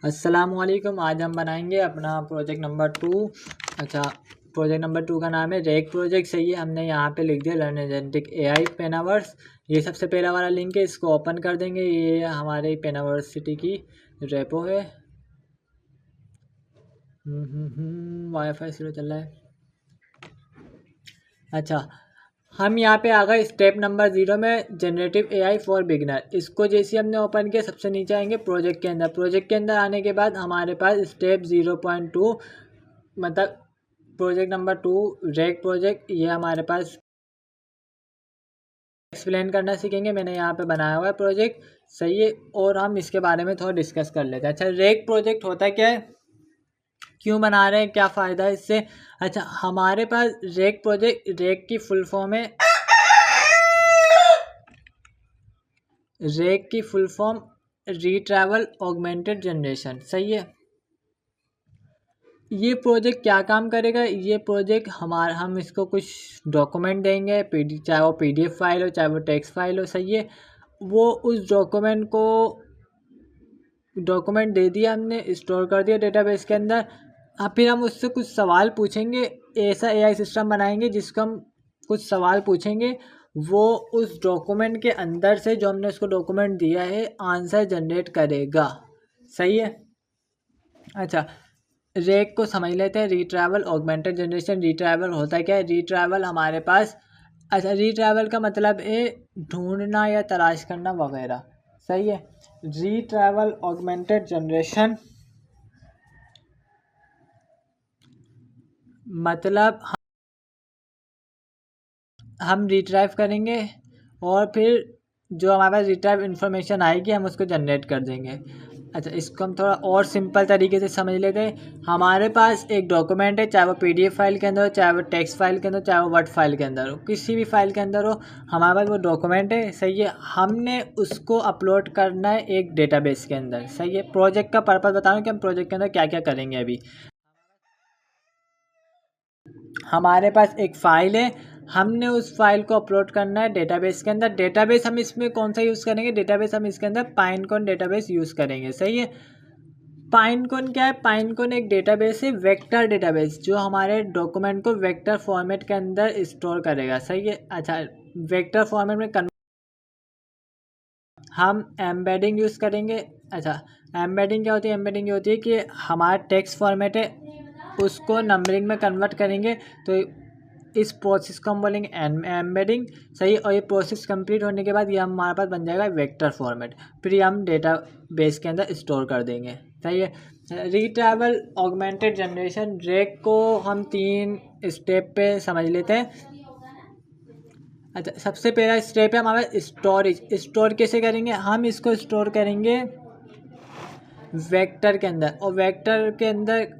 अस्सलामुअलैकुम। आज हम बनाएंगे अपना प्रोजेक्ट नंबर 2। अच्छा, प्रोजेक्ट नंबर 2 का नाम है रेक प्रोजेक्ट। सही है, हमने यहाँ पे लिख दिया लर्न एजेंटिक एआई पेनावर्स। ये सबसे पहला वाला लिंक है, इसको ओपन कर देंगे। ये हमारे पेनावर्सिटी की रेपो है। वाईफाई स्लो चल रहा है। अच्छा, हम यहाँ पे आ गए स्टेप नंबर 0 में, जनरेटिव एआई फॉर बिगनर। इसको जैसे हमने ओपन किया, सबसे नीचे आएंगे प्रोजेक्ट के अंदर। प्रोजेक्ट के अंदर आने के बाद हमारे पास स्टेप 0.2 मतलब प्रोजेक्ट नंबर 2 रेक प्रोजेक्ट, ये हमारे पास एक्सप्लेन करना सीखेंगे। मैंने यहाँ पे बनाया हुआ है प्रोजेक्ट। सही है, और हम इसके बारे में थोड़ा डिस्कस कर लेते हैं। अच्छा, रेक प्रोजेक्ट होता क्या है, क्यों बना रहे हैं, क्या फ़ायदा है इससे। अच्छा, हमारे पास रेक प्रोजेक्ट, रेक की फुल फॉर्म है, रेक की फुल फॉर्म रीट्रैवल ऑगमेंटेड जनरेशन। सही है, ये प्रोजेक्ट क्या काम करेगा। ये प्रोजेक्ट हम इसको कुछ डॉक्यूमेंट देंगे, चाहे वो पीडीएफ फाइल हो, चाहे वो टेक्स्ट फाइल हो। सही है, वो उस डॉक्यूमेंट दे दिया हमने, स्टोर कर दिया डेटाबेस के अंदर। अब फिर हम उससे कुछ सवाल पूछेंगे। ऐसा एआई सिस्टम बनाएंगे जिसको हम कुछ सवाल पूछेंगे, वो उस डॉक्यूमेंट के अंदर से, जो हमने उसको डॉक्यूमेंट दिया है, आंसर जनरेट करेगा। सही है। अच्छा, रेक को समझ लेते हैं। रीट्रैवल ऑगमेंटेड जनरेशन, रीट्रैवल होता क्या है। रीट्रैवल हमारे पास, अच्छा, रीट्रैवल का मतलब है ढूंढना या तलाश करना वगैरह। सही है, रीट्रैवल ऑगमेंटेड जनरेशन मतलब हम रिट्राइव करेंगे और फिर जो हमारे पास रिट्राइव इन्फॉर्मेशन आएगी हम उसको जनरेट कर देंगे। अच्छा, इसको हम थोड़ा और सिंपल तरीके से समझ लेते हैं। हमारे पास एक डॉक्यूमेंट है, चाहे वो पीडीएफ फाइल के अंदर हो, चाहे वो टेक्स्ट फाइल के अंदर हो, चाहे वो वर्ड फाइल के अंदर हो, किसी भी फाइल के अंदर हो, हमारे पास वो डॉक्यूमेंट है। सही है, हमने उसको अपलोड करना है एक डेटाबेस के अंदर। सही है, प्रोजेक्ट का पर्पज़ बता रहा हूँ कि हम प्रोजेक्ट के अंदर क्या क्या करेंगे। अभी हमारे पास एक फ़ाइल है, हमने उस फाइल को अपलोड करना है डेटाबेस के अंदर। डेटाबेस हम इसमें कौन सा यूज़ करेंगे, डेटाबेस हम इसके अंदर पाइनकोन डेटाबेस यूज़ करेंगे। सही है, पाइनकोन क्या है, पाइनकोन एक डेटाबेस है, वेक्टर डेटाबेस, जो हमारे डॉक्यूमेंट को वेक्टर फॉर्मेट के अंदर स्टोर करेगा। सही है। अच्छा, वेक्टर फॉर्मेट में हम एम्बेडिंग यूज़ करेंगे। अच्छा, एम्बेडिंग क्या होती है, एम्बेडिंग ये होती है कि हमारा टेक्स्ट फॉर्मेट है, उसको नंबरिंग में कन्वर्ट करेंगे, तो इस प्रोसेस को हम बोलेंगे एम्बेडिंग। सही, और ये प्रोसेस कंप्लीट होने के बाद ये हमारे पास बन जाएगा वेक्टर फॉर्मेट, फिर ये हम डेटा बेस के अंदर स्टोर कर देंगे। सही है, रीट्रैवल ऑगमेंटेड जनरेशन रेक को हम 3 स्टेप पे समझ लेते हैं। अच्छा, सबसे पहला स्टेप है हमारा स्टोरेज। स्टोर कैसे करेंगे, हम इसको स्टोर करेंगे वेक्टर के अंदर, और वेक्टर के अंदर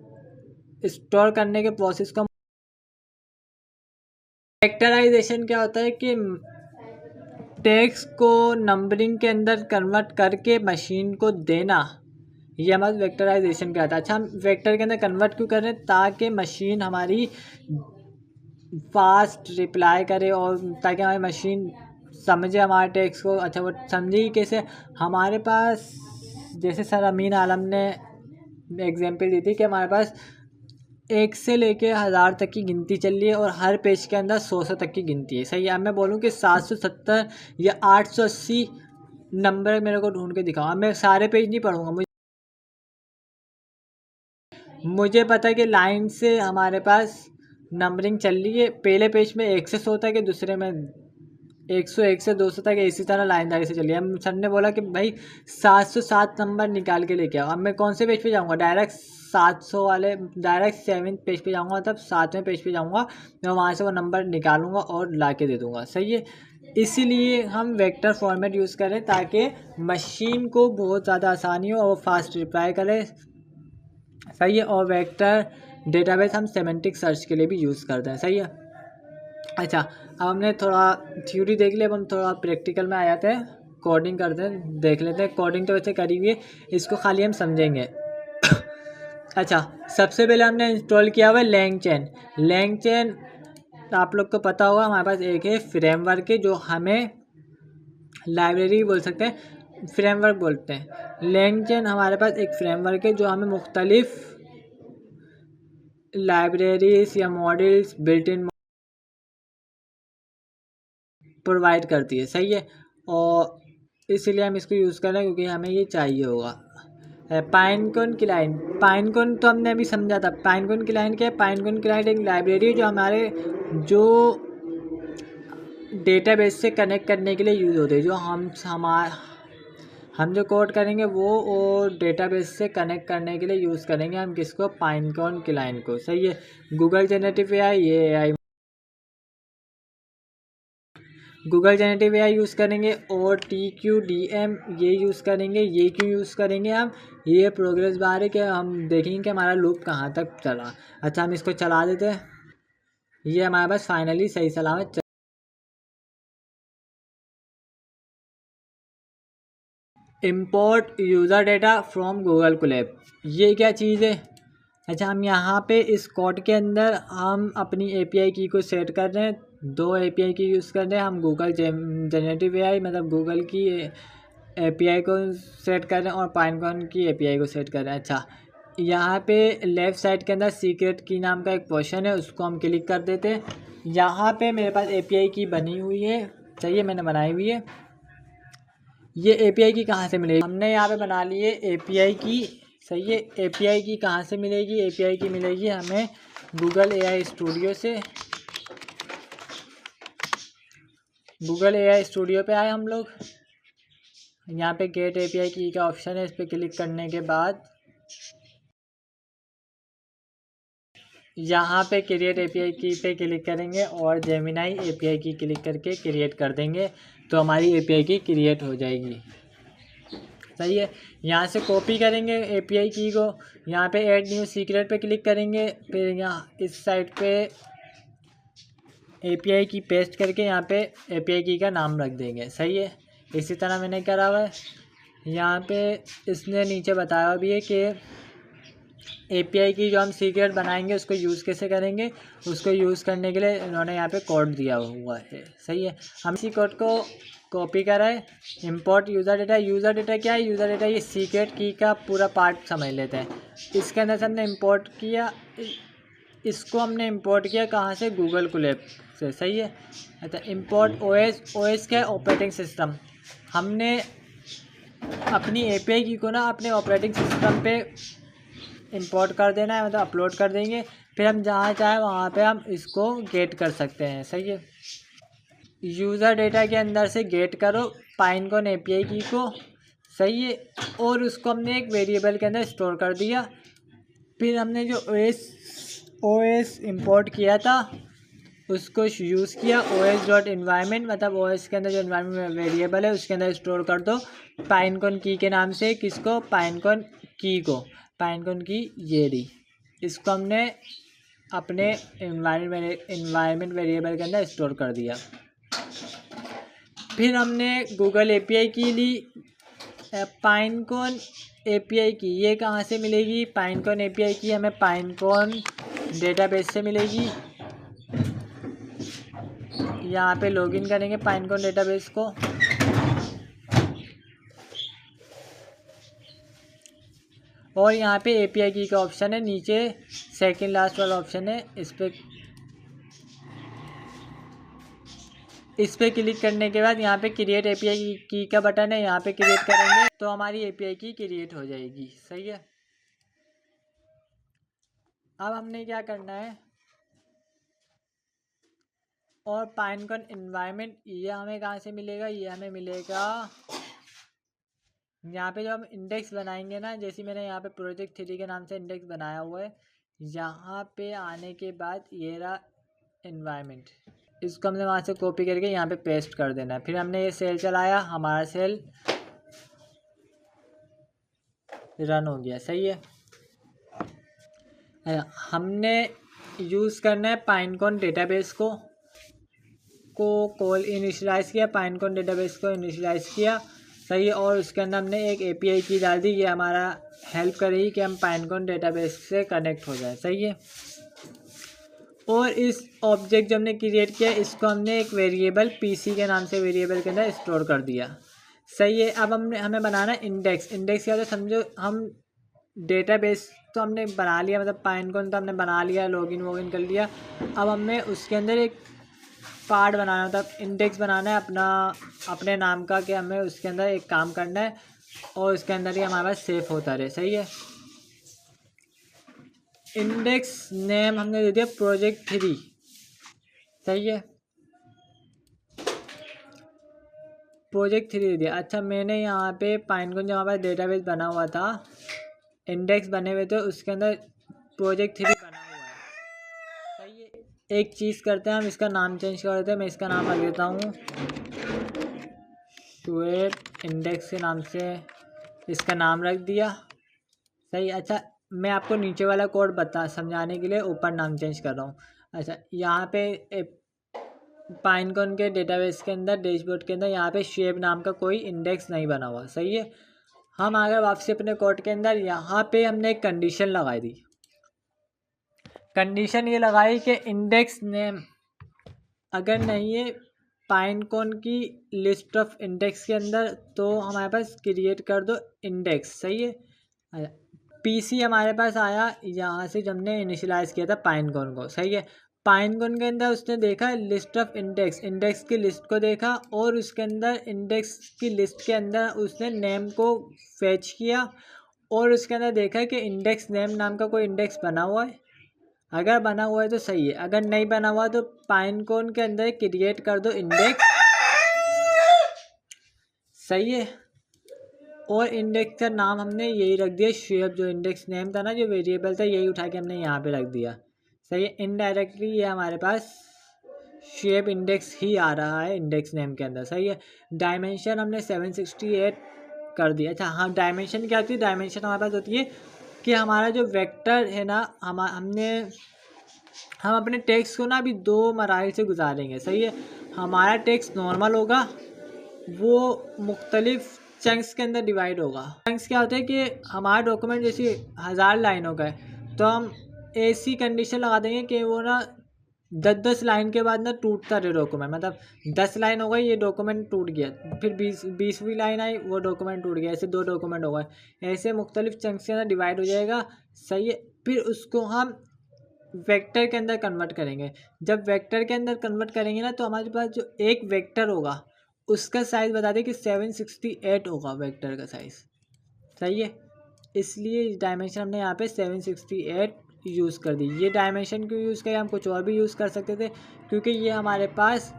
स्टोर करने के प्रोसेस को, वेक्टराइजेशन क्या होता है कि टेक्स्ट को नंबरिंग के अंदर कन्वर्ट करके मशीन को देना, ये हमारा वेक्टराइजेशन कहता है। अच्छा, हम वेक्टर के अंदर कन्वर्ट क्यों कर रहे हैं, ताकि मशीन हमारी फास्ट रिप्लाई करे, और ताकि हमारी मशीन समझे हमारे टेक्स्ट को। अच्छा, वो समझेगी कैसे, हमारे पास जैसे सर अमीन आलम ने एग्जांपल दी थी कि हमारे पास 1 से लेके 1000 तक की गिनती चल रही है, और हर पेज के अंदर 100 तक की गिनती है। सही है, अब मैं बोलूँ कि 770 या 880 नंबर मेरे को ढूंढ के दिखाओ। अब मैं सारे पेज नहीं पढ़ूंगा, मुझे पता है कि लाइन से हमारे पास नंबरिंग चल रही है। पहले पेज में 1 से 100 तक है, दूसरे में 101 से 200 तक है, इसी तरह लाइनदारी से चलिए। हम सर ने बोला कि भाई 707 नंबर निकाल के लेके आओ। अब मैं कौन से पेज पे जाऊँगा, डायरेक्ट 700 वाले, डायरेक्ट 7th पेज पे जाऊँगा, मतलब 7वें पेज पे जाऊँगा, मैं वहाँ से वो नंबर निकालूंगा और ला के दे दूँगा। सही है, इसीलिए हम वेक्टर फॉर्मेट यूज़ करें, ताकि मशीन को बहुत ज़्यादा आसानी हो और वो फास्ट रिप्लाई करे। सही है, और वेक्टर डेटाबेस हम सेमेंटिक सर्च के लिए भी यूज़ करते हैं। सही है। अच्छा, अब हमने थोड़ा थ्योरी देख लिया, अब हम थोड़ा प्रैक्टिकल में आ जाते हैं, कोडिंग करते हैं, देख लेते हैं। कोडिंग तो वैसे करी हुई है, इसको खाली हम समझेंगे। अच्छा, सबसे पहले हमने इंस्टॉल किया हुआ है लैंगचेन। लैंगचेन आप लोग को पता होगा, हमारे पास एक है फ्रेमवर्क है, जो हमें लाइब्रेरी बोल सकते हैं, फ्रेमवर्क बोलते हैं। लैंगचैन हमारे पास एक फ्रेमवर्क है जो हमें मुख्तलिफ लाइब्रेरीज या मॉडल्स बिल्ट इन प्रोवाइड करती है, सही है। और इसीलिए हम इसको यूज़ कर रहे हैं क्योंकि हमें ये चाहिए होगा। पाइनकोन क्लाइंट, पाइनकोन तो हमने अभी समझा था। पाइनकोन क्लाइंट क्या है? पाइनकोन क्लाइंट एक लाइब्रेरी है जो हमारे जो डेटाबेस से कनेक्ट करने के लिए यूज़ होते हैं। जो हम जो कोड करेंगे वो और डेटाबेस से कनेक्ट करने के लिए यूज़ करेंगे हम किसको? पाइनकोन क्लाइंट को, सही है। गूगल जेनेरेटिव एआई, ये AI Google generative AI use करेंगे। और TQDM ये यूज़ करेंगे। ये क्यों यूज़ करेंगे हम? ये प्रोग्रेस बार है कि हम देखेंगे कि हमारा लूप कहाँ तक चला। अच्छा, हम इसको चला देते हैं। ये हमारे पास फाइनली सही सलामत import user data from Google Colab, ये क्या चीज़ है? अच्छा, हम यहाँ पे इस कोड के अंदर हम अपनी API की को सेट कर रहे हैं। 2 API की यूज़ कर रहे हैं हम। गूगल जेनेरेटिव एआई मतलब गूगल की API को सेट कर रहे हैं और पाइनकोन की API को सेट कर रहे हैं। अच्छा, यहाँ पे लेफ़्ट साइड के अंदर सीक्रेट की नाम का एक पोर्शन है, उसको हम क्लिक कर देते हैं। यहाँ पे मेरे पास API की बनी हुई है, चाहिए मैंने बनाई हुई है। ये API की कहाँ से मिलेगी? हमने यहाँ पे बना ली है API की, सही है। API की कहाँ से मिलेगी? API की मिलेगी हमें गूगल AI स्टूडियो से। गूगल AI स्टूडियो पे आए हम लोग। यहाँ पे गेट API की का ऑप्शन है, इस पर क्लिक करने के बाद यहाँ पे क्रिएट API की पे क्लिक करेंगे और जेमिनाई API की क्लिक करके क्रिएट कर देंगे तो हमारी API की क्रिएट हो जाएगी, सही है। यहाँ से कॉपी करेंगे API की को, यहाँ पे ऐड न्यू सीक्रेट पे क्लिक करेंगे। फिर यहाँ इस साइड पे API की पेस्ट करके यहाँ पे API की का नाम रख देंगे, सही है। इसी तरह मैंने करा हुआ है। यहाँ पे इसने नीचे बताया भी है कि API की जो हम सीक्रेट बनाएंगे उसको यूज़ कैसे करेंगे। उसको यूज़ करने के लिए इन्होंने यहाँ पे कोड दिया हुआ है, सही है। हम इसी कोड को कॉपी करा है। Import user data, user data क्या है? यूज़र डेटा ये सीक्रेट की का पूरा पार्ट समझ लेते हैं। इसके अंदर से हमने इम्पोर्ट किया, इसको हमने इम्पोर्ट किया कहाँ से? गूगल कोलैब से, सही है। अच्छा, इम्पोर्ट OS क्या है? Operating system. हमने अपनी API की को ना अपने ऑपरेटिंग सिस्टम पे इंपोर्ट कर देना है, मतलब अपलोड कर देंगे। फिर हम जहाँ चाहे वहाँ पे हम इसको गेट कर सकते हैं, सही है। यूज़र डेटा के अंदर से गेट करो पाइनकोन API की को, सही है। और उसको हमने एक वेरिएबल के अंदर स्टोर कर दिया। फिर हमने जो OS इंपोर्ट किया था उसको यूज़ किया। OS डॉट इन्वायरमेंट मतलब OS के अंदर जो इन्वायरमेंट वेरिएबल है उसके अंदर स्टोर कर दो पाइनकोन की के नाम से। किसको? पाइनकोन की को। पाइनकोन की ये रही, इसको हमने अपने इन्वायरमेंट वेरिएबल के अंदर स्टोर कर दिया। फिर हमने गूगल API की ली। पाइनकोन API की ये कहाँ से मिलेगी? पाइनकोन API की हमें पाइनकोन डेटाबेस से मिलेगी। यहाँ पे लॉगिन करेंगे पाइनकोन डेटाबेस को। और यहाँ पे API की का ऑप्शन है नीचे, सेकंड लास्ट वाला ऑप्शन है, इस पे क्लिक करने के बाद यहाँ पे क्रिएट API की का बटन है, यहाँ पे क्रिएट करेंगे तो हमारी API की क्रिएट हो जाएगी, सही है। अब हमने क्या करना है, और पाइनकोन इन्वायरमेंट ये हमें कहाँ से मिलेगा? ये हमें मिलेगा यहाँ पे जो हम इंडेक्स बनाएंगे ना, जैसे मैंने यहाँ पे प्रोजेक्ट 3 के नाम से इंडेक्स बनाया हुआ है। यहाँ पे आने के बाद ये रहा इन्वायरमेंट, इसको हमने वहाँ से कॉपी करके यहाँ पे पेस्ट कर देना है। फिर हमने ये सेल चलाया, हमारा सेल रन हो गया, सही है। हमने यूज़ करना है पाइनकोन डेटाबेस को कॉल इनिशियलाइज़ किया, पाइनकोन डेटाबेस को इनिशियलाइज़ किया, सही है। और उसके अंदर हमने एक API की डाल दी, ये हमारा हेल्प करेगी कि हम पाइनकोन डेटाबेस से कनेक्ट हो जाए, सही है। और इस ऑब्जेक्ट जो हमने क्रिएट किया इसको हमने एक वेरिएबल PC के नाम से वेरिएबल के अंदर स्टोर कर दिया, सही है। अब हमें बनाना है इंडेक्स। इंडेक्स क्या होता है समझो, हम डेटाबेस तो हमने बना लिया, मतलब पाइनकोन तो हमने बना लिया, लॉगिन वॉगिन कर लिया। अब हमें उसके अंदर एक पार्ट बनाना, मतलब इंडेक्स बनाना है अपना, अपने नाम का, कि हमें उसके अंदर एक काम करना है और उसके अंदर ही हमारे पास सेफ होता रहे। सही है। इंडेक्स नेम हमने दे दिया प्रोजेक्ट 3। सही है, प्रोजेक्ट 3 दे दिया। अच्छा, मैंने यहाँ पे पाइनकोन जो हमारे डेटाबेस बना हुआ था, इंडेक्स बने हुए थे, उसके अंदर प्रोजेक्ट 3 बना हुआ है। सही है। एक चीज़ करते हैं, हम इसका नाम चेंज कर देते हैं। मैं इसका नाम रख देता हूँ शुएब, इंडेक्स के नाम से इसका नाम रख दिया। सही। अच्छा, मैं आपको नीचे वाला कोड बता समझाने के लिए ऊपर नाम चेंज कर रहा हूँ। अच्छा, यहाँ पे पाइनकोन के डेटाबेस के अंदर, डैशबोर्ड के अंदर, यहाँ पे शेप नाम का कोई इंडेक्स नहीं बना हुआ। सही है। हम आ गए वापसी अपने कोड के अंदर। यहाँ पे हमने एक कंडीशन लगाई दी। कंडीशन ये लगाई कि इंडेक्स नेम अगर नहीं है पाइनकोन की लिस्ट ऑफ इंडेक्स के अंदर, तो हमारे पास क्रिएट कर दो इंडेक्स। सही है। पीसी हमारे पास आया यहाँ से जब हमने इनिशियलाइज किया था पाइनकोन को। सही है। पाइनकोन के अंदर उसने देखा लिस्ट ऑफ इंडेक्स, इंडेक्स की लिस्ट को देखा, और उसके अंदर इंडेक्स की लिस्ट के अंदर उसने नेम को फेच किया, और उसके अंदर देखा कि इंडेक्स नेम नाम का कोई इंडेक्स बना हुआ है। अगर बना हुआ है तो सही है, अगर नहीं बना हुआ तो पाइनकोन के अंदर क्रिएट कर दो इंडेक्स। सही है। और इंडेक्स का नाम हमने यही रख दिया शेप, जो इंडेक्स नेम था ना, जो वेरिएबल था, यही उठा के हमने यहाँ पे रख दिया। सही है। इनडायरेक्टली ये हमारे पास शेप इंडेक्स ही आ रहा है इंडेक्स नेम के अंदर। सही है। डायमेंशन हमने 768 कर दिया। अच्छा हाँ, डायमेंशन क्या होती है? डायमेंशन हमारे पास होती है कि हमारा जो वेक्टर है ना, हम अपने टेक्स्ट को ना अभी 2 मराइल से गुजारेंगे। सही है। हमारा टेक्स्ट नॉर्मल होगा, वो मुख्तलिफ चंक्स के अंदर डिवाइड होगा। चंक्स क्या होते हैं कि हमारा डॉक्यूमेंट जैसे 1000 लाइनों का है, तो हम ऐसी कंडीशन लगा देंगे कि वो ना 10-10 लाइन के बाद ना टूटता रहे डॉक्यूमेंट। मतलब 10 लाइन हो गई, ये डॉक्यूमेंट टूट गया, फिर 20वीं लाइन आई, वो डॉक्यूमेंट टूट गया, ऐसे 2 डॉक्यूमेंट हो गए, ऐसे मुख्तलिफ चंक्स के अंदर डिवाइड हो जाएगा। सही है। फिर उसको हम वेक्टर के अंदर कन्वर्ट करेंगे। जब वेक्टर के अंदर कन्वर्ट करेंगे ना, तो हमारे पास जो एक वेक्टर होगा उसका साइज़ बता दें कि 768 होगा वेक्टर का साइज़। सही है। इसलिए डायमेंशन हमने यहाँ पे 768 यूज़ कर दी। ये डायमेंशन क्यों यूज़ करें? हम कुछ और भी यूज़ कर सकते थे, क्योंकि ये हमारे पास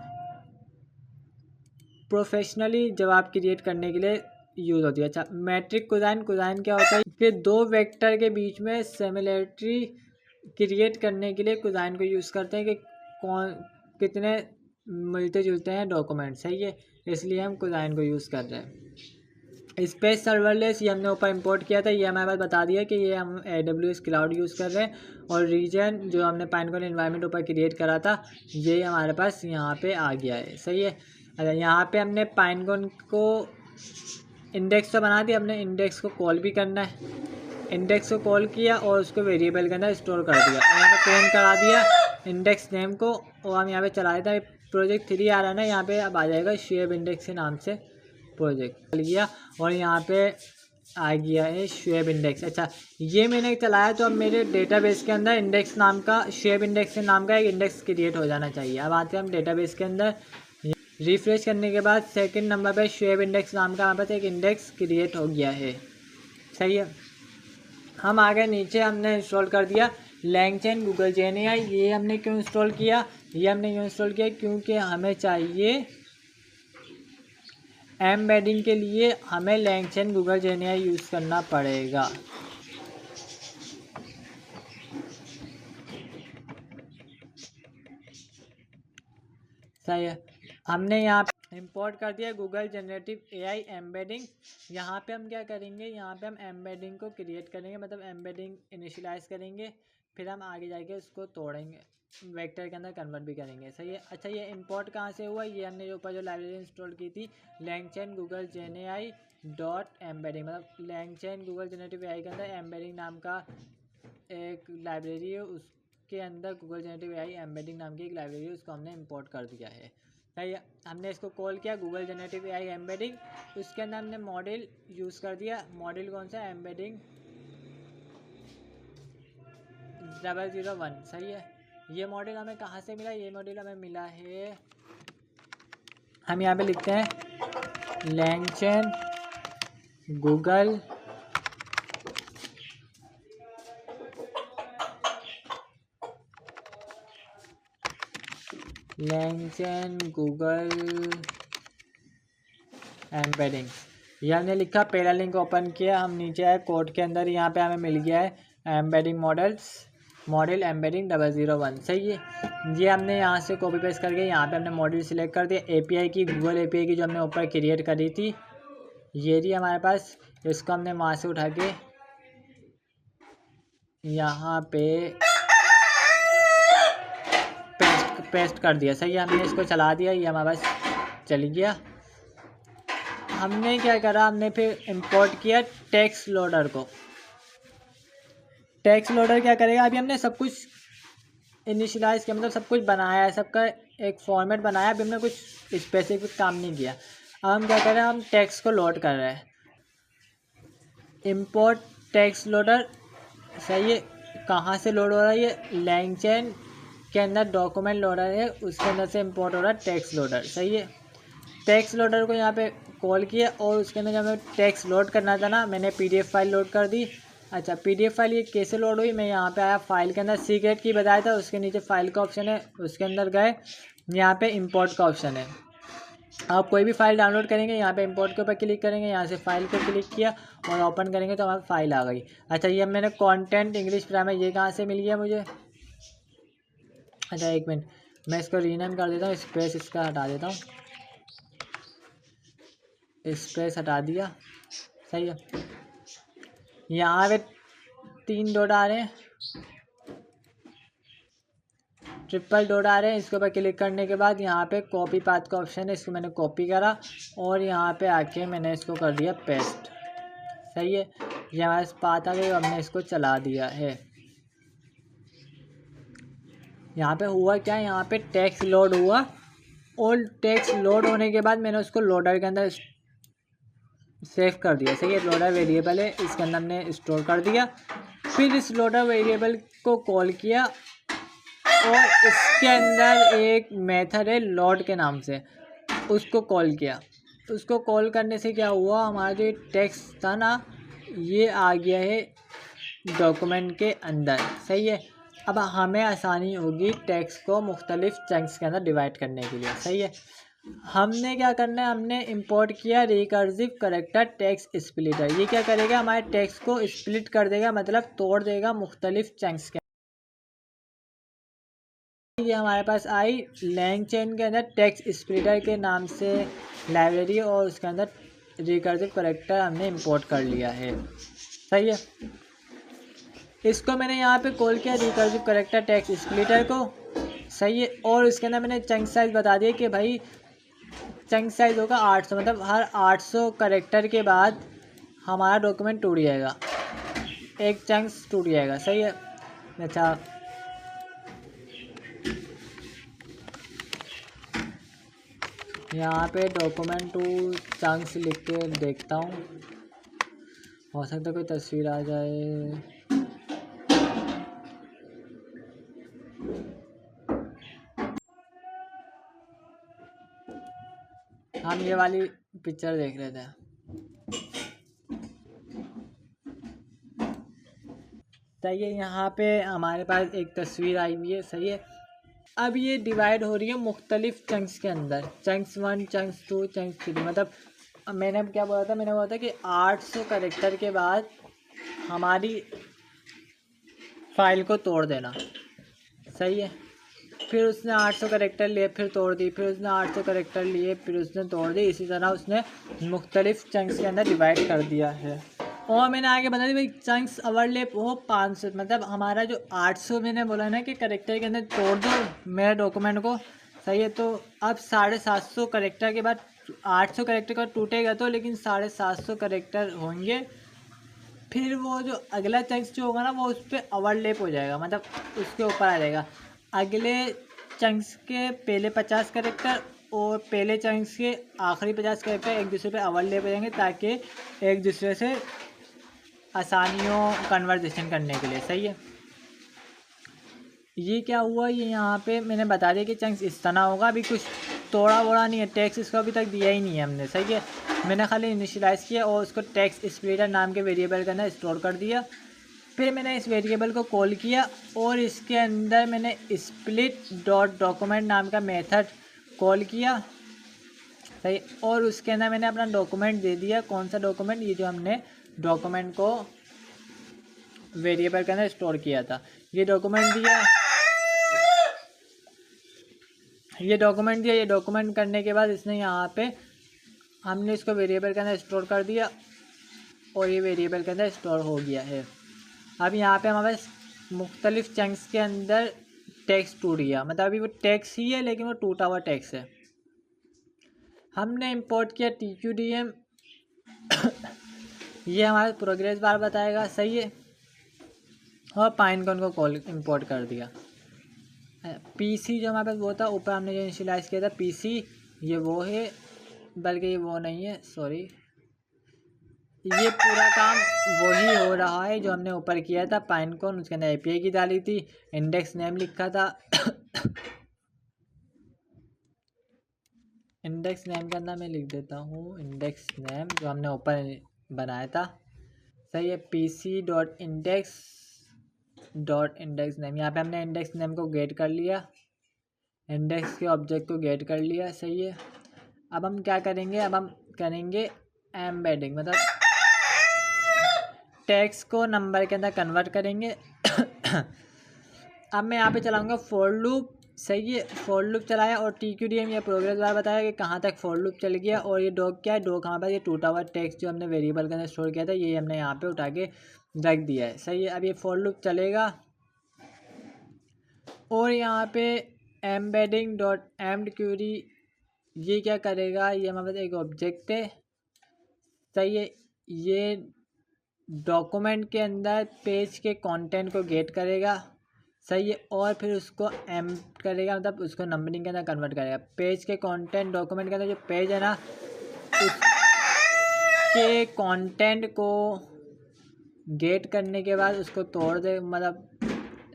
प्रोफेशनली जवाब क्रिएट करने के लिए यूज़ होती है। अच्छा, मैट्रिक कोसाइन, कोसाइन क्या होता है कि 2 वेक्टर के बीच में सिमिलरिटी क्रिएट करने के लिए कोसाइन को यूज़ करते हैं कि कौन कितने मिलते जुलते हैं डॉक्यूमेंट। सही है। इसलिए हम कोसाइन को यूज़ कर रहे हैं। स्पेस सर्वरलेस ये हमने ऊपर इंपोर्ट किया था, ये हमारे पास बता दिया कि ये हम AWS क्लाउड यूज़ कर रहे हैं। और रीजन जो हमने पाइनकोन एनवायरनमेंट ऊपर क्रिएट करा था, ये हमारे पास यहाँ पे आ गया है। सही है। अच्छा, यहाँ पे हमने पाइनकोन को इंडेक्स तो बना दिया, हमने इंडेक्स को कॉल भी करना है। इंडेक्स को कॉल किया और उसको वेरिएबल के अंदर स्टोर कर दिया, और यहाँ पे प्रिंट करा दिया इंडेक्स नेम को, और हम यहाँ पे चला देते हैं। प्रोजेक्ट 3 आ रहा है ना, यहाँ पे अब आ जाएगा शेप इंडेक्स के नाम से प्रोजेक्ट लिया, और यहाँ पे आ गया है शेप इंडेक्स। अच्छा, ये मैंने चलाया तो अब मेरे डेटाबेस के अंदर इंडेक्स नाम का, शेप इंडेक्स के नाम का एक इंडेक्स क्रिएट हो जाना चाहिए। अब आते हैं हम डेटाबेस के अंदर, रिफ्रेश करने के बाद सेकंड नंबर पे शेप इंडेक्स नाम का हमारे पास एक इंडेक्स क्रिएट हो गया है। सही है। हम आगे नीचे हमने इंस्टॉल कर दिया LangChain गूगल GenAI। ये हमने क्यों इंस्टॉल किया? ये हमने क्यों इंस्टॉल किया? क्योंकि हमें चाहिए एम्बेडिंग के लिए हमें LangChain गूगल GenAI यूज़ करना पड़ेगा। सही है। हमने यहाँ इंपोर्ट कर दिया गूगल जनरेटिव AI एम्बेडिंग। यहाँ पे हम क्या करेंगे? यहाँ पे हम एम्बेडिंग को क्रिएट करेंगे, मतलब एम्बेडिंग इनिशियलाइज करेंगे, फिर हम आगे जाके उसको तोड़ेंगे, वेक्टर के अंदर कन्वर्ट भी करेंगे। सही है। अच्छा, ये इंपोर्ट कहाँ से हुआ? ये हमने जो ऊपर जो लाइब्रेरी इंस्टॉल की थी LangChain Google GenAI dot embedding, मतलब LangChain गूगल जनरेटिव AI के अंदर एम्बेडिंग नाम का एक लाइब्रेरी है, उसके अंदर गूगल जनरेटिव AI एम्बेडिंग नाम की एक लाइब्रेरी है, उसको हमने इंपोर्ट कर दिया है। सही है। हमने इसको कॉल किया गूगल जनरेटिव एआई एम्बेडिंग, उसके अंदर हमने मॉडल यूज़ कर दिया। मॉडल कौन सा? एम्बेडिंग 001। सही है। ये मॉडल हमें कहाँ से मिला? ये मॉडल हमें मिला है, हम यहाँ पे लिखते हैं लैंगचैन गूगल एम्बेडिंग। ये हमने लिखा, पहला लिंक ओपन किया, हम नीचे आए कोड के अंदर, यहाँ पे हमें मिल गया है एम्बेडिंग मॉडल एम्बेडिंग 001। सही है। ये हमने यहाँ से कॉपी पेस्ट करके यहाँ पे हमने मॉडल सिलेक्ट कर दिया। एपीआई की, गूगल एपीआई की जो हमने ऊपर क्रिएट करी थी, ये रही हमारे पास। इसको हमने वहाँ से उठा के यहाँ पे पेस्ट कर दिया। सही है। हमने इसको चला दिया, ये हमारे पास चल गया। हमने क्या करा, हमने फिर इंपोर्ट किया टेक्स्ट लोडर को। टेक्स्ट लोडर क्या करेगा, अभी हमने सब कुछ इनिशियलाइज किया, मतलब सब कुछ बनाया है, सबका एक फॉर्मेट बनाया। अभी हमने कुछ स्पेसिफिक काम नहीं किया। अब हम क्या कर रहे हैं, हम टेक्स्ट को लोड कर रहे हैं। Import text loader. सही है। कहाँ से लोड हो रहा है? ये लैंगचैन के अंदर डॉक्यूमेंट लोडर है, उसके अंदर से इंपोर्ट हो रहा है टेक्स्ट लोडर। सही है। टेक्स्ट लोडर को यहाँ पे कॉल किया और उसके अंदर जब हमें टेक्स्ट लोड करना था ना, मैंने पीडीएफ फाइल लोड कर दी। अच्छा, पीडीएफ फाइल ये कैसे लोड हुई? मैं यहाँ पे आया, फाइल के अंदर सीक्रेट की बताया था, उसके नीचे फाइल का ऑप्शन है, उसके अंदर गए, यहाँ पे इंपोर्ट का ऑप्शन है। आप कोई भी फाइल डाउनलोड करेंगे, यहाँ पे इंपोर्ट के ऊपर क्लिक करेंगे, यहाँ से फाइल को क्लिक किया और ओपन करेंगे तो हमारी फाइल आ गई। अच्छा, ये मैंने कॉन्टेंट इंग्लिश प्राइमर, ये कहाँ से मिल गया मुझे? अच्छा, एक मिनट, मैं इसको रीनेम कर देता हूँ, स्पेस इसका हटा देता हूँ, स्पेस हटा दिया। सही है। यहाँ पे 3 डॉट आ रहे हैं, ट्रिपल डॉट आ रहे हैं। इसके ऊपर क्लिक करने के बाद यहाँ पे कॉपी पाथ का ऑप्शन है, इसको मैंने कॉपी करा और यहाँ पे आके मैंने इसको कर दिया पेस्ट। सही है। ये हमारे पाथ आ गई, हमने इसको चला दिया है। यहाँ पे हुआ क्या, यहाँ पे टेक्स्ट लोड हुआ और टेक्स्ट लोड होने के बाद मैंने उसको लोडर के अंदर सेव कर दिया। सही है। लोडर वेरिएबल है, इसके अंदर हमने स्टोर कर दिया। फिर इस लोडर वेरिएबल को कॉल किया और इसके अंदर एक मेथड है लोड के नाम से, उसको कॉल किया। उसको कॉल करने से क्या हुआ, हमारा जो टेक्स्ट था ना, ये आ गया है डॉक्यूमेंट के अंदर। सही है। अब हमें आसानी होगी टेक्स्ट को मुख्तलिफ चंक्स के अंदर डिवाइड करने के लिए। सही है। हमने क्या करना है, हमने इंपोर्ट किया रिकर्सिव करेक्टर टेक्स्ट स्प्लिटर। ये क्या करेगा, हमारे टेक्स्ट को स्प्लिट कर देगा, मतलब तोड़ देगा मुख्तलिफ चंक्स के। ये हमारे पास आई लैंगचैन के अंदर टेक्स्ट स्प्लिटर के नाम से लाइब्रेरी, और उसके अंदर रिकर्सिव करेक्टर हमने इंपोर्ट कर लिया है। सही है। इसको मैंने यहाँ पे कॉल किया रिकर्सिव करेक्टर टेक्स्ट स्प्लिटर को। सही है। और इसके अंदर मैंने चंक साइज बता दिया कि भाई चंक साइज होगा 800, मतलब हर 800 करेक्टर के बाद हमारा डॉक्यूमेंट टूट जाएगा, एक चंक्स टूट जाएगा। सही है। अच्छा, यहाँ पे डॉक्यूमेंट टू चंक्स लिख के देखता हूँ, हो सकता है कोई तस्वीर आ जाए। हम ये वाली पिक्चर देख रहे थे। सही है। यहाँ पे हमारे पास एक तस्वीर आई हुई है। सही है। अब ये डिवाइड हो रही है मुख्तलिफ चंक्स के अंदर, चंक्स 1, चंक्स 2, चंक्स 3। मतलब मैंने क्या बोला था, मैंने बोला था कि 800 करेक्टर के बाद हमारी फाइल को तोड़ देना। सही है। फिर उसने 800 करेक्टर लिए, फिर तोड़ दी, फिर उसने 800 करेक्टर लिए, फिर उसने तोड़ दी। इसी तरह उसने मुख्तलिफ चंक्स के अंदर डिवाइड कर दिया है। और मैंने आगे बता दी भाई चंक्स ओवरलैप हो 500, मतलब हमारा जो 800 मैंने बोला ना कि करेक्टर के अंदर तोड़ दो मेरे डॉक्यूमेंट को। सही है। तो अब 750 करेक्टर के बाद 800 करेक्टर का टूटेगा तो, लेकिन 750 करेक्टर होंगे। फिर वो जो अगला चंक्स जो होगा ना, वो उस पर ओवरलैप हो जाएगा, मतलब उसके ऊपर आ जाएगा। अगले चंक्स के पहले 50 करेक्टर और पहले चंक्स के आखिरी 50 कैरेक्टर एक दूसरे पे अव्वल ले जाएंगे ताकि एक दूसरे से आसानियों कन्वर्सेशन करने के लिए। सही है। ये क्या हुआ, ये यहाँ पे मैंने बता दिया कि चंक्स इस तरह होगा। अभी कुछ तोड़ा वोड़ा नहीं है, टेक्स्ट इसको अभी तक दिया ही नहीं है हमने। सही है। मैंने खाली इनिशियलाइज़ किया और उसको टेक्स्ट स्प्लिटर नाम के वेरिएबल के अंदर स्टोर कर दिया। फिर मैंने इस वेरिएबल को कॉल किया और इसके अंदर मैंने स्प्लिट डॉट डॉक्यूमेंट नाम का मेथड कॉल किया। सही। और उसके अंदर मैंने अपना डॉक्यूमेंट दे दिया। कौन सा डॉक्यूमेंट? ये जो हमने डॉक्यूमेंट को वेरिएबल के अंदर स्टोर किया था, ये डॉक्यूमेंट दिया। ये डॉक्यूमेंट करने के बाद इसने यहाँ पे हमने इसको वेरिएबल के अंदर स्टोर कर दिया और ये वेरिएबल के अंदर स्टोर हो गया है। अब यहाँ पे हमारे पास मुख्तलिफ चंक्स के अंदर टेक्स्ट टूट गया, मतलब अभी वो टेक्स्ट ही है लेकिन वो टूटा हुआ टेक्स्ट है। हमने इंपोर्ट किया TQDM ये हमारा प्रोग्रेस बार बताएगा। सही है। और पाइनकॉन को कॉल इंपोर्ट कर दिया। PC जो हमारे पास वो था, ऊपर हमने जो इनिशियलाइज़ किया था PC, ये वो है, बल्कि ये वो नहीं है, सॉरी, ये पूरा काम वही हो रहा है जो हमने ऊपर किया था पाइनकॉन। उसके अंदर API की डाली थी, इंडेक्स नेम लिखा था इंडेक्स नेम के अंदर मैं लिख देता हूँ इंडेक्स नेम जो हमने ऊपर बनाया था। सही है। PC.index नेम, यहाँ पे हमने इंडेक्स नेम को गेट कर लिया, इंडेक्स के ऑब्जेक्ट को गेट कर लिया। सही है। अब हम क्या करेंगे, अब हम करेंगे एम्बेडिंग, मतलब टेक्स्ट को नंबर के अंदर कन्वर्ट करेंगे अब मैं यहाँ पे चलाऊंगा फॉर लूप। सही है। फॉर लूप चलाया और TQDM या प्रोग्रेस बार बताया कि कहाँ तक फॉर लूप चल गया। और ये डॉग क्या है, डॉग हमारे पास ये टूटा हुआ टेक्स्ट जो हमने वेरिएबल के अंदर स्टोर किया था, ये हमने यहाँ पे उठा के रख दिया है। सही है। अब ये फॉर लूप चलेगा और यहाँ पे एम्बेडिंग डॉट एम्ड क्यूरी ये क्या करेगा, ये हमारे पास एक ऑब्जेक्ट है। सही है। ये डॉक्यूमेंट के अंदर पेज के कंटेंट को गेट करेगा। सही है। और फिर उसको एम करेगा, मतलब उसको नंबरिंग के अंदर कन्वर्ट करेगा। पेज के कंटेंट, डॉक्यूमेंट के अंदर जो पेज है ना, उसके कंटेंट को गेट करने के बाद उसको तोड़ दे, मतलब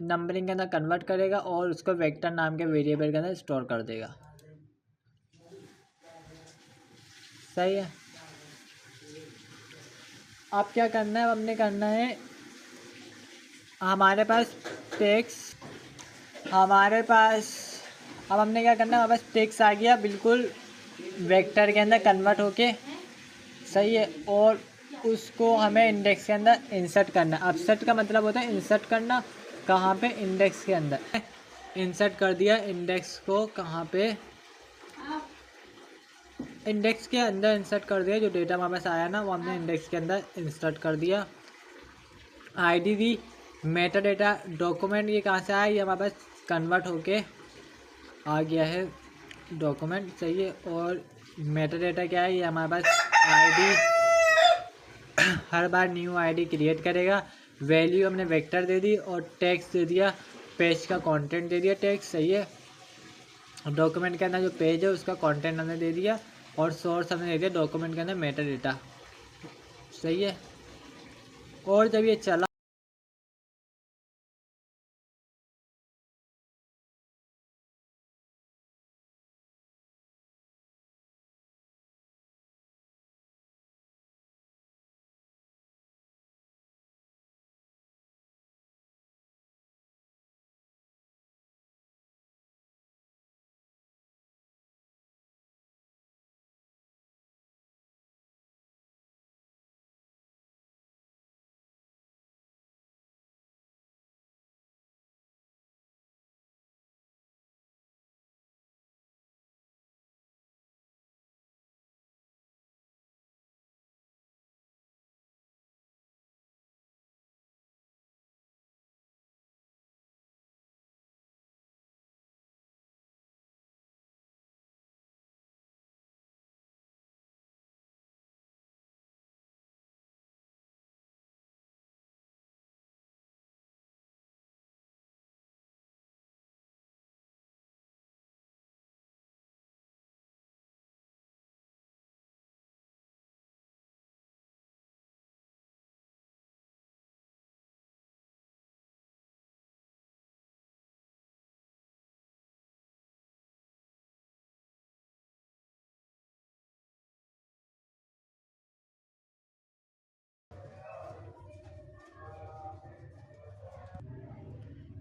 नंबरिंग के अंदर कन्वर्ट करेगा और उसको वेक्टर नाम के वेरिएबल के अंदर स्टोर कर देगा। सही है। अब क्या करना है, अब हमने करना है, हमारे पास अब हमने क्या करना है, हमारे पास टेक्स्ट आ गया बिल्कुल वेक्टर के अंदर कन्वर्ट होके। सही है। और उसको हमें इंडेक्स के अंदर इंसर्ट करना है। अपसेट का मतलब होता है इंसर्ट करना। कहाँ पे? इंडेक्स के अंदर। इंसर्ट कर दिया इंडेक्स को, कहाँ पे? इंडेक्स के अंदर इंसर्ट कर दिया। जो डेटा हमारे पास आया ना, वो हमने इंडेक्स के अंदर इंसर्ट कर दिया। ID दी, मेटा डेटा डॉक्यूमेंट ये कहाँ से आया, ये हमारे पास कन्वर्ट होके आ गया है डॉक्यूमेंट। सही है। और मेटा डेटा क्या है, ये हमारे पास ID हर बार न्यू ID क्रिएट करेगा। वैल्यू हमने वेक्टर दे दी और टेक्स्ट दे दिया, पेज का कंटेंट दे दिया टेक्स्ट। सही है। डॉक्यूमेंट के अंदर जो पेज है उसका कंटेंट हमने दे दिया और सोर्स हमने दे दिया डॉक्यूमेंट के अंदर मेटा डेटा। सही है। और जब ये चला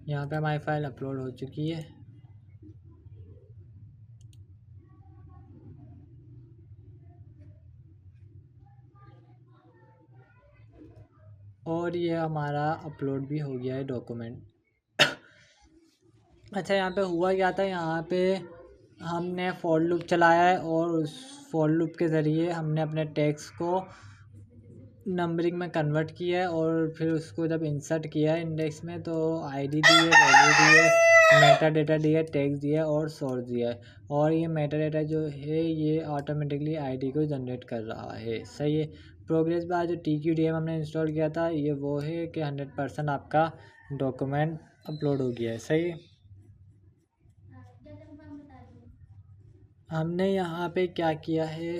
यहाँ पे हमारी फाइल अपलोड हो चुकी है। और ये हमारा अपलोड भी हो गया है डॉक्यूमेंट। अच्छा, यहाँ पे हुआ क्या था, यहाँ पे हमने फॉर लूप चलाया है और उस फॉर लूप के ज़रिए हमने अपने टेक्स्ट को नंबरिंग में कन्वर्ट किया है और फिर उसको जब इंसर्ट किया है इंडेक्स में तो आईडी दी है, वैल्यू दी है, मेटा डेटा दिया है, टेक्स्ट दिया है और सोर्स दिया है। और ये मेटा डेटा जो है ये ऑटोमेटिकली आईडी को जनरेट कर रहा है। सही है। प्रोग्रेस बार जो TQDM हमने इंस्टॉल किया था ये वो है कि 100% आपका डॉक्यूमेंट अपलोड हो गया है। सही है। हमने यहाँ पे क्या किया है,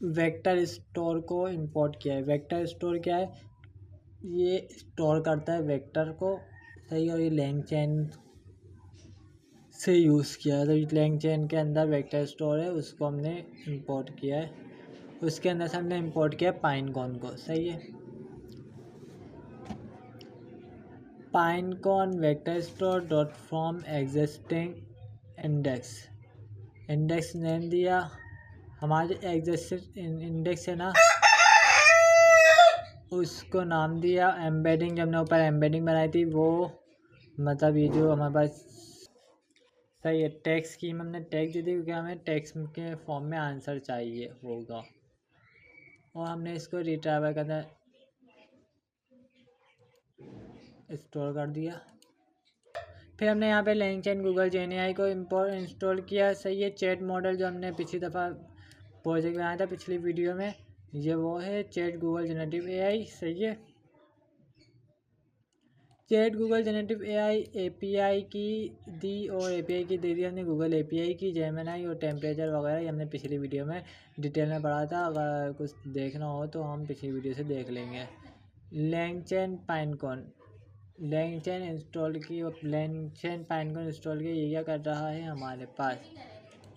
वेक्टर स्टोर को इंपोर्ट किया है। वेक्टर स्टोर क्या है, ये स्टोर करता है वेक्टर को। सही। और ये लैंगचैन से यूज़ किया है, तो लैंगचैन के अंदर वेक्टर स्टोर है उसको हमने इंपोर्ट किया है। उसके अंदर से हमने इंपोर्ट किया पाइनकॉन को। सही है। Pinecone vector store dot from existing index, index name दिया, हमारे एग्जिस्टिंग इंडेक्स है ना उसको नाम दिया। एम्बेडिंग जब हमने ऊपर एम्बेडिंग बनाई थी वो मतलब ये जो हमारे पास। सही है। टेक्स्ट की हमने टैग दी थी क्योंकि हमें टेक्स्ट के फॉर्म में आंसर चाहिए होगा और हमने इसको रिट्राइवर करना स्टोर कर दिया। फिर हमने यहाँ पे लैंगचैन गूगल जेनएआई को इंस्टॉल किया। सही है। चैट मॉडल जो हमने पिछली दफ़ा प्रोजेक्ट बनाया था पिछली वीडियो में ये वो है चैट गूगल जेनरेटिव एआई। सही है। Chat Google generative AI API की दी और एपीआई की दे दी हमने गूगल एपीआई की, जेमिनी और टेम्परेचर वगैरह ये हमने पिछली वीडियो में डिटेल में पढ़ा था। अगर कुछ देखना हो तो हम पिछली वीडियो से देख लेंगे। लैंगचैन पाइनकॉन, लैंगचैन इंस्टॉल की और लैंगचैन पाइनकॉन इंस्टॉल की ये क्या कर रहा है हमारे पास,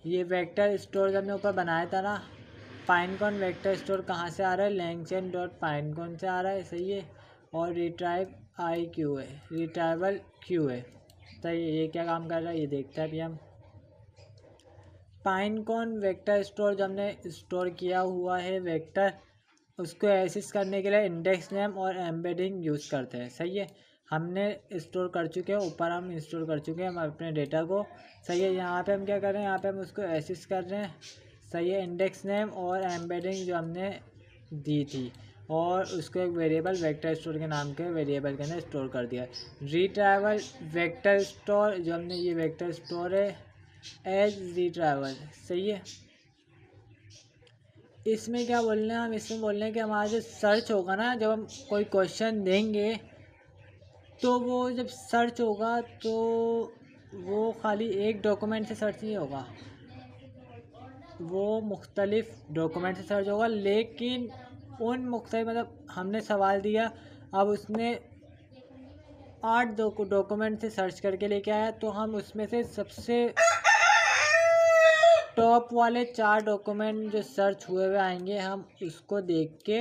ये वेक्टर स्टोर जब हमने ऊपर बनाया था ना पाइनकॉन वेक्टर स्टोर कहाँ से आ रहा है, लैंगचैन डॉट पाइनकॉन से आ रहा है। सही है। और रिट्राइव आई क्यू है, रिट्राइवल क्यू है। तो ये क्या काम कर रहा है ये देखते हैं अभी हम। पाइनकॉन वेक्टर स्टोर जब हमने स्टोर किया हुआ है वेक्टर उसको एक्सेस करने के लिए इंडेक्स नेम और एम्बेडिंग यूज़ करते हैं। सही है। हमने स्टोर कर चुके हैं, ऊपर हम इंस्टॉल कर चुके हैं हम अपने डेटा को। सही है। यहाँ पे हम क्या कर रहे हैं, यहाँ पे हम उसको एक्सेस कर रहे हैं। सही है। इंडेक्स नेम और एम्बेडिंग जो हमने दी थी और उसको एक वेरिएबल वेक्टर स्टोर के नाम के वेरिएबल के अंदर स्टोर कर दिया। रिट्राइवल वेक्टर स्टोर जो हमने ये वेक्टर स्टोर है एज रिट्राइवल। सही है। इसमें क्या बोल रहे हैं हम, इसमें बोल रहे हैं कि हमारा जो सर्च होगा ना जब हम कोई क्वेश्चन देंगे तो वो जब सर्च होगा तो वो खाली एक डॉक्यूमेंट से सर्च नहीं होगा, वो मुख्तलिफ डॉक्यूमेंट से सर्च होगा। लेकिन उन मुख्तलिफ मतलब हमने सवाल दिया अब उसने 8 डॉक्यूमेंट से सर्च करके लेके आया तो हम उसमें से सबसे टॉप वाले 4 डॉक्यूमेंट जो सर्च हुए हुए आएंगे हम उसको देख के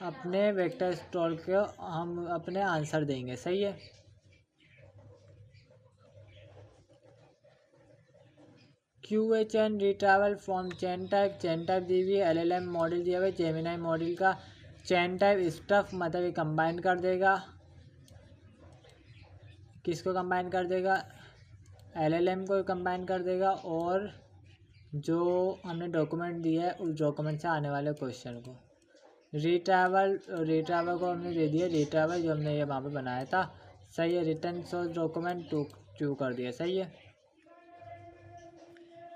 अपने वेक्टर स्टोर को हम अपने आंसर देंगे। सही है। QHN retrieval from chain type, chain type दी हुई है। LLM मॉडल दिया हुआ है जेमिनी मॉडल का। चैन टाइप स्टफ मतलब ये कंबाइन कर देगा, किसको कंबाइन कर देगा, LLM को कंबाइन कर देगा और जो हमने डॉक्यूमेंट दिया है उस डॉक्यूमेंट से आने वाले क्वेश्चन को। रिट्राइवल को हमने दे दिया रिट्राइवल जो हमने ये वहाँ पे बनाया था। सही है। रिटर्न सोर्स डॉक्यूमेंट टू चू कर दिया। सही है।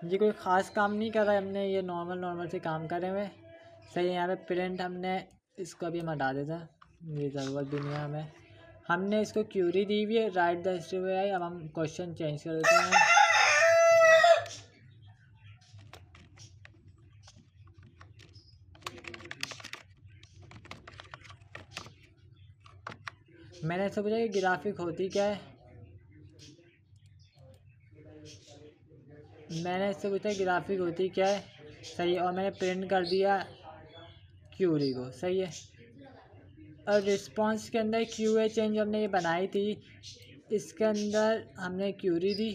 ये कोई ख़ास काम नहीं कर रहा है, हमने ये नॉर्मल से काम करे हुए। सही है। यहाँ पे प्रिंट हमने इसको अभी हम हटा देते हैं, ये ज़रूरत भी नहीं है हमें। हमने इसको क्यूरी दी हुई है राइट द हिस्ट्री वे आई। अब हम क्वेश्चन चेंज कर देते हैं। मैंने इससे पूछा कि ग्राफिक होती क्या है, मैंने इससे पूछा ग्राफिक होती क्या है। सही है। और मैंने प्रिंट कर दिया क्यूरी को। सही है। और रिस्पांस के अंदर QHN जो हमने ये बनाई थी इसके अंदर हमने क्यूरी दी,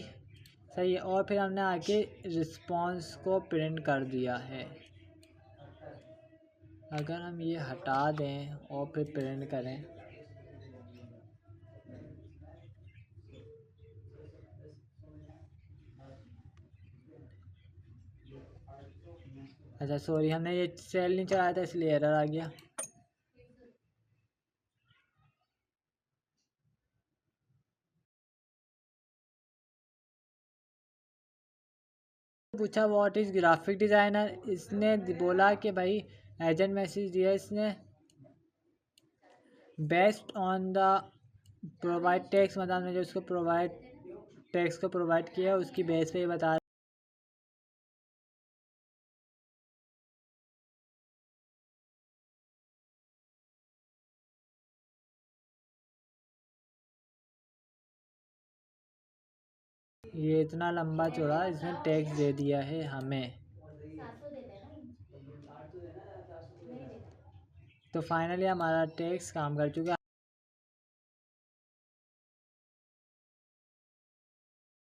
सही है, और फिर हमने आके रिस्पॉन्स को प्रिंट कर दिया है। अगर हम ये हटा दें और फिर प्रिंट करें, अच्छा सॉरी, हमने ये सेल नहीं चलाया था इसलिए एरर आ गया। पूछा व्हाट इज़ ग्राफिक डिज़ाइनर, इसने बोला कि भाई एजेंट मैसेज दिया इसने, based on the provide text, मतलब हमने जो उसको प्रोवाइड टेक्स्ट को प्रोवाइड किया उसकी बेस पे ये बता ये इतना लंबा चौड़ा इसने टेक्स्ट दे दिया है हमें। तो फाइनली हमारा टेक्स्ट काम कर चुका है।